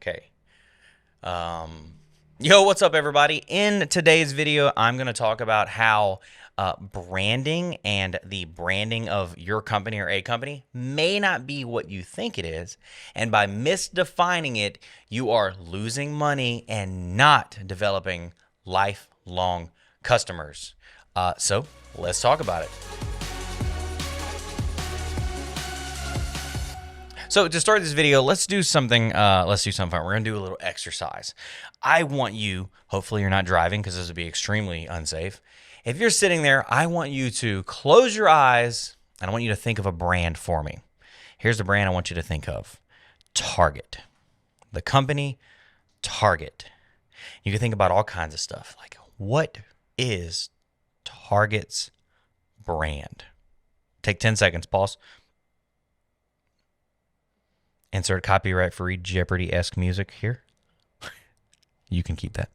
Okay. Yo, what's up, everybody? In today's video, I'm going to talk about how branding and the branding of your company or a company may not be what you think it is. And by misdefining it, you are losing money and not developing lifelong customers. So let's talk about it. So to start this video, let's do something fun. We're going to do a little exercise. I want you, hopefully you're not driving because this would be extremely unsafe. If you're sitting there, I want you to close your eyes and I want you to think of a brand for me. Here's the brand I want you to think of. Target. The company, Target. You can think about all kinds of stuff. Like, what is Target's brand? Take 10 seconds, pause. Insert copyright-free Jeopardy-esque music here. You can keep that.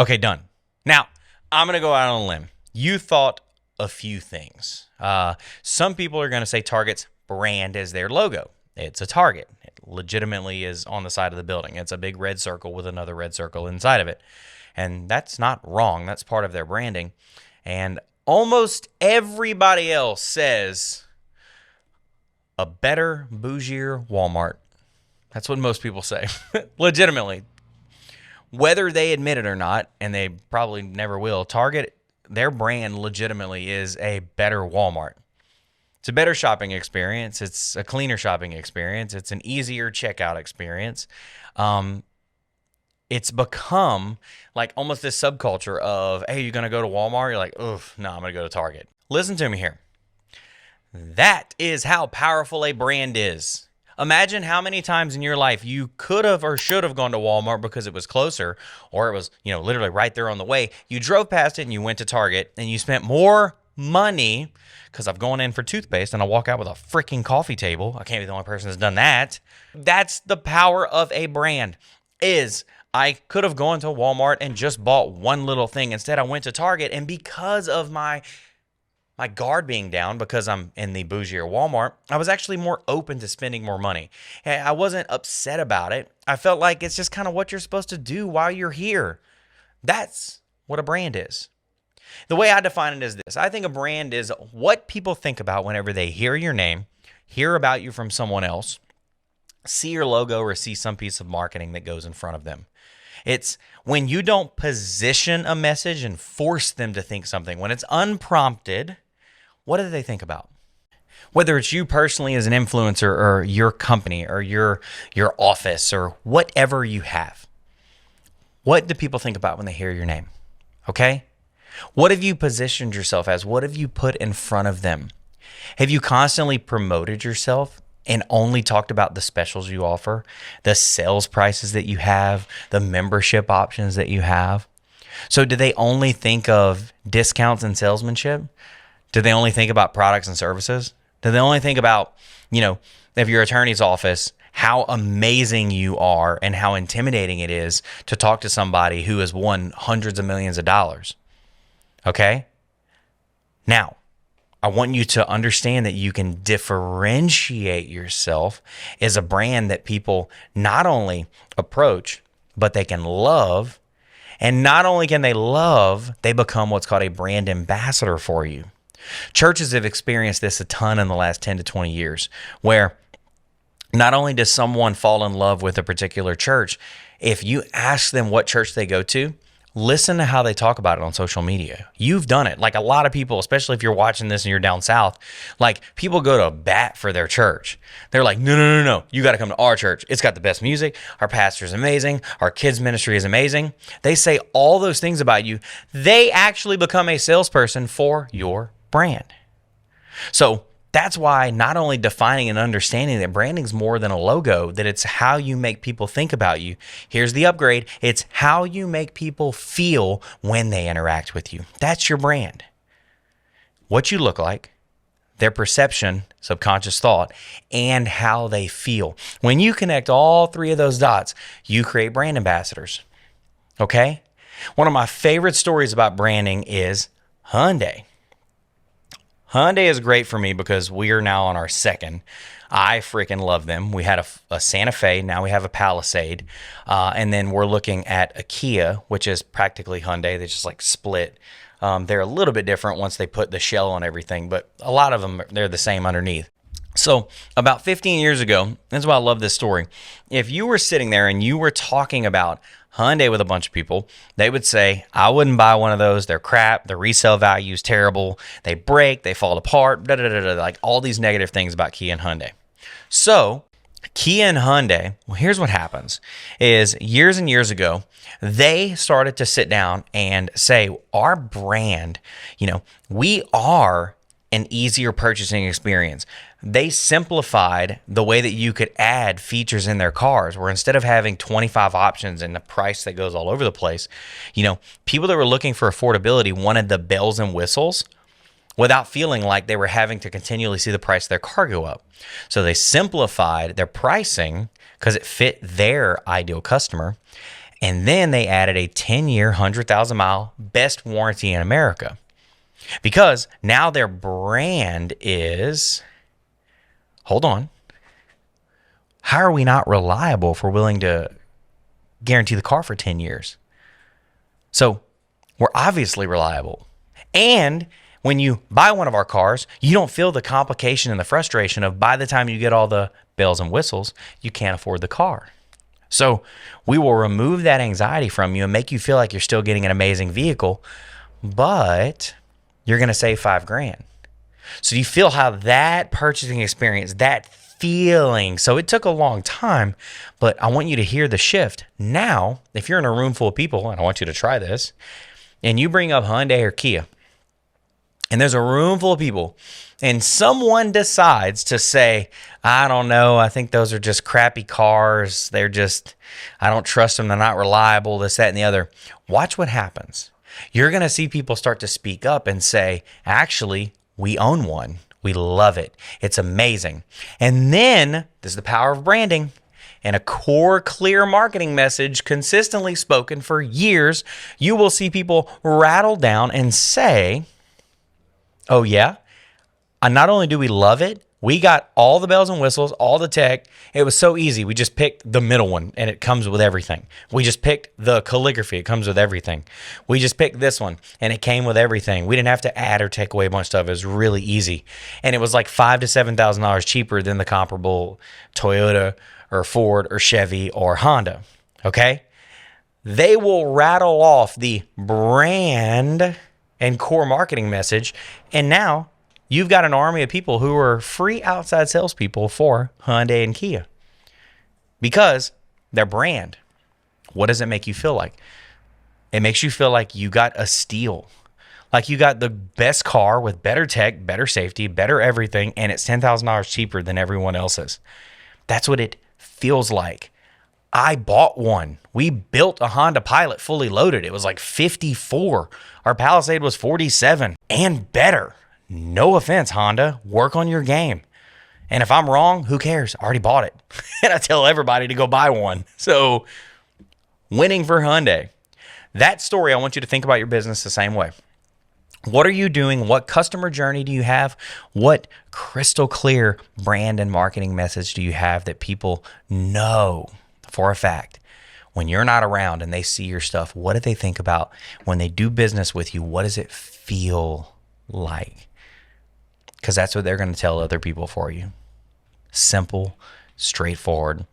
Okay, done. Now, I'm going to go out on a limb. You thought a few things. Some people are going to say Target's brand is their logo. It's a Target. It legitimately is on the side of the building. It's a big red circle with another red circle inside of it. And that's not wrong. That's part of their branding. And almost everybody else says a better, bougier Walmart. That's what most people say. Legitimately. Whether they admit it or not, and they probably never will, Target, their brand legitimately is a better Walmart. It's a better shopping experience. It's a cleaner shopping experience. It's an easier checkout experience. It's become like almost this subculture of, hey, you're going to go to Walmart? You're like, oof, no, I'm going to go to Target. Listen to me here. That is how powerful a brand is. Imagine how many times in your life you could have or should have gone to Walmart because it was closer or it was, literally right there on the way. You drove past it and you went to Target and you spent more money because I've gone in for toothpaste and I walk out with a freaking coffee table. I can't be the only person that's done that. That's the power of a brand. I could have gone to Walmart and just bought one little thing. Instead, I went to Target, and because of my guard being down because I'm in the bougier Walmart, I was actually more open to spending more money. I wasn't upset about it. I felt like it's just kind of what you're supposed to do while you're here. That's what a brand is. The way I define it is this. I think a brand is what people think about whenever they hear your name, hear about you from someone else, see your logo, or see some piece of marketing that goes in front of them. It's when you don't position a message and force them to think something. When it's unprompted, what do they think about? Whether it's you personally as an influencer or your company or your office or whatever you have. What do people think about when they hear your name? Okay? What have you positioned yourself as? What have you put in front of them? Have you constantly promoted yourself and only talked about the specials you offer, the sales prices that you have, the membership options that you have? So do they only think of discounts and salesmanship? Do they only think about products and services? Do they only think about, if your attorney's office, how amazing you are and how intimidating it is to talk to somebody who has won hundreds of millions of dollars? Okay? Now, I want you to understand that you can differentiate yourself as a brand that people not only approach, but they can love. And not only can they love, they become what's called a brand ambassador for you. Churches have experienced this a ton in the last 10 to 20 years, where not only does someone fall in love with a particular church, if you ask them what church they go to, listen to how they talk about it on social media. You've done it. Like a lot of people, especially if you're watching this and you're down south, like people go to bat for their church. They're like, no. You got to come to our church. It's got the best music. Our pastor is amazing. Our kids ministry is amazing. They say all those things about you. They actually become a salesperson for your brand. So that's why not only defining and understanding that branding is more than a logo, that it's how you make people think about you. Here's the upgrade. It's how you make people feel when they interact with you. That's your brand. What you look like, their perception, subconscious thought, and how they feel. When you connect all three of those dots, you create brand ambassadors. Okay? One of my favorite stories about branding is Hyundai. Hyundai is great for me because we are now on our second. I freaking love them. We had a Santa Fe. Now we have a Palisade. And then we're looking at a Kia, which is practically Hyundai. They just like split. They're a little bit different once they put the shell on everything, but a lot of them, they're the same underneath. So about 15 years ago, that's why I love this story. If you were sitting there and you were talking about Hyundai with a bunch of people, they would say, I wouldn't buy one of those. They're crap. The resale value is terrible. They break. They fall apart. Like all these negative things about Kia and Hyundai. So Kia and Hyundai, well, here's what happens is years and years ago, they started to sit down and say, our brand, we are an easier purchasing experience. They simplified the way that you could add features in their cars, where instead of having 25 options and the price that goes all over the place, people that were looking for affordability wanted the bells and whistles without feeling like they were having to continually see the price of their car go up. So they simplified their pricing because it fit their ideal customer. And then they added a 10-year, 100,000-mile best warranty in America. Because now their brand is, hold on, how are we not reliable if we're willing to guarantee the car for 10 years? So we're obviously reliable. And when you buy one of our cars, you don't feel the complication and the frustration of by the time you get all the bells and whistles, you can't afford the car. So we will remove that anxiety from you and make you feel like you're still getting an amazing vehicle, but you're going to save $5,000. So you feel how that purchasing experience, that feeling. So it took a long time, but I want you to hear the shift. Now, if you're in a room full of people, and I want you to try this, and you bring up Hyundai or Kia, and there's a room full of people, and someone decides to say, I don't know, I think those are just crappy cars. I don't trust them. They're not reliable, this, that, and the other. Watch what happens. You're going to see people start to speak up and say, actually, we own one. We love it. It's amazing. And then there's the power of branding and a core, clear marketing message consistently spoken for years. You will see people rattle down and say, oh, yeah, and not only do we love it, we got all the bells and whistles, all the tech. It was so easy. We just picked the middle one, and it comes with everything. We just picked the calligraphy. It comes with everything. We just picked this one, and it came with everything. We didn't have to add or take away a bunch of stuff. It was really easy. And it was like $5,000 to $7,000 cheaper than the comparable Toyota or Ford or Chevy or Honda, okay? They will rattle off the brand and core marketing message, and now you've got an army of people who are free outside salespeople for Hyundai and Kia because their brand. What does it make you feel like? It makes you feel like you got a steal, like you got the best car with better tech, better safety, better everything, and it's $10,000 cheaper than everyone else's. That's what it feels like. I bought one. We built a Honda Pilot fully loaded. It was like 54. Our Palisade was 47 and better. No offense, Honda. Work on your game. And if I'm wrong, who cares? I already bought it. And I tell everybody to go buy one. So winning for Hyundai. That story, I want you to think about your business the same way. What are you doing? What customer journey do you have? What crystal clear brand and marketing message do you have that people know for a fact? When you're not around and they see your stuff, what do they think about? When they do business with you, what does it feel like? Because that's what they're going to tell other people for you. Simple, straightforward.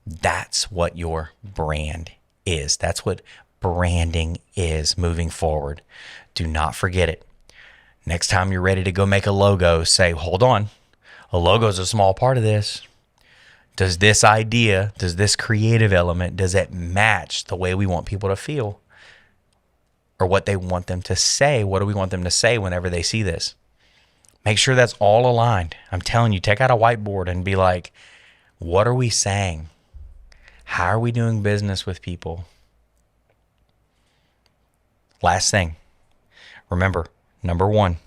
That's what your brand is. That's what branding is moving forward. Do not forget it. Next time you're ready to go make a logo, say, hold on. A logo is a small part of this. Does this idea, does this creative element, does it match the way we want people to feel? Or what they want them to say? What do we want them to say whenever they see this? Make sure that's all aligned. I'm telling you, take out a whiteboard and be like, what are we saying? How are we doing business with people? Last thing. Remember, number one.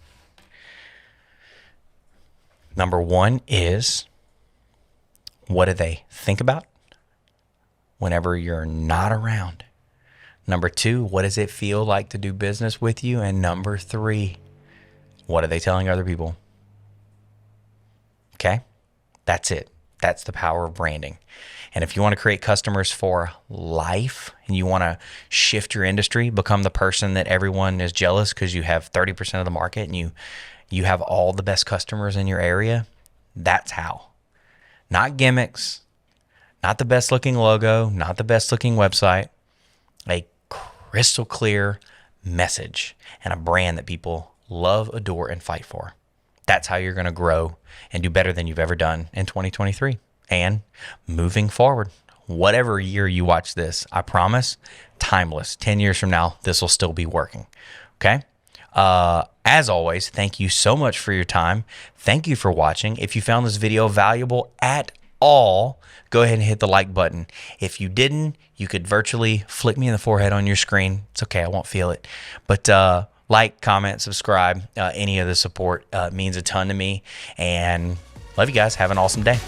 Number one is, what do they think about whenever you're not around? Number two, what does it feel like to do business with you? And number three, what are they telling other people? Okay? That's it. That's the power of branding. And if you want to create customers for life and you want to shift your industry, become the person that everyone is jealous because you have 30% of the market and you have all the best customers in your area, that's how. Not gimmicks, not the best looking logo, not the best looking website, a crystal clear message and a brand that people love, adore, and fight for. That's how you're going to grow and do better than you've ever done in 2023 and moving forward. Whatever year you watch this, I promise, timeless. 10 years from now, this will still be working. Okay? As always, thank you so much for your time. Thank you for watching. If you found this video valuable at all, go ahead and hit the like button. If you didn't, you could virtually flick me in the forehead on your screen. It's okay, I won't feel it. But like, comment, subscribe. Any of the support means a ton to me. And love you guys. Have an awesome day.